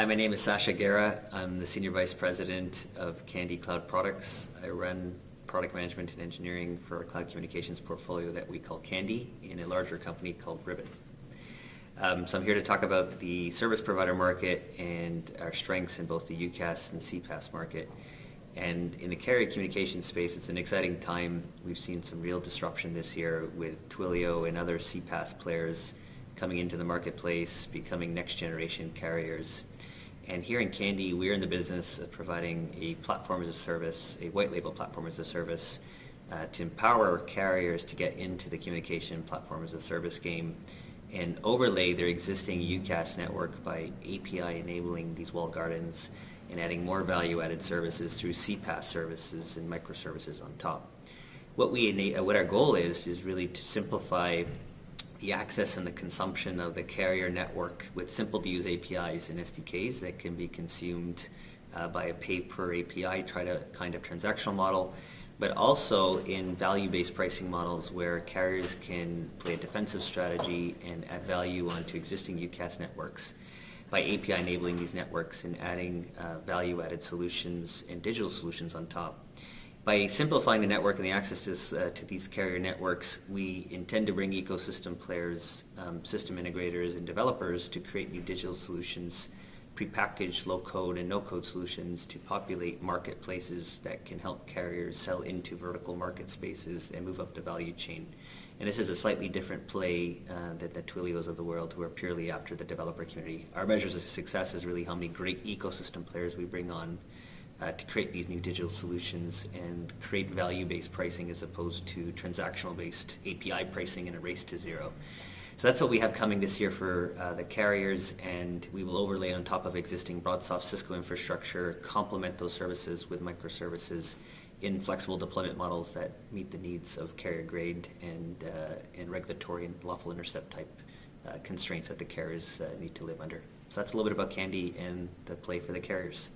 Hi, my name is Sacha Gera. I'm the Senior Vice President of Kandy Cloud Products. I run product management and engineering for our cloud communications portfolio that we call Kandy in a larger company called Ribbon. So I'm here to talk about the service provider market and our strengths in both the UCaaS and CPaaS market. And in the carrier communications space, it's an exciting time. We've seen some real disruption this year with Twilio and other CPaaS players coming into the marketplace, becoming next generation carriers. And here in Kandy, we're in the business of providing a platform as a service, a white label platform as a service, to empower carriers to get into the communication platform as a service game and overlay their existing UCaaS network by API enabling these walled gardens and adding more value-added services through CPaaS services and microservices on top. What our goal is really to simplify the access and the consumption of the carrier network with simple-to-use APIs and SDKs that can be consumed by a pay-per-API kind of transactional model, but also in value-based pricing models where carriers can play a defensive strategy and add value onto existing UCaaS networks by API enabling these networks and adding value-added solutions and digital solutions on top. By simplifying the network and the access to these carrier networks, we intend to bring ecosystem players, system integrators, and developers to create new digital solutions, prepackaged low-code and no-code solutions to populate marketplaces that can help carriers sell into vertical market spaces and move up the value chain. And this is a slightly different play than the Twilios of the world who are purely after the developer community. Our measures of success is really how many great ecosystem players we bring on to create these new digital solutions and create value-based pricing as opposed to transactional-based API pricing in a race to zero. So that's what we have coming this year for the carriers, and we will overlay on top of existing BroadSoft Cisco infrastructure, complement those services with microservices in flexible deployment models that meet the needs of carrier grade and regulatory and lawful intercept type constraints that the carriers need to live under. So that's a little bit about Kandy and the play for the carriers.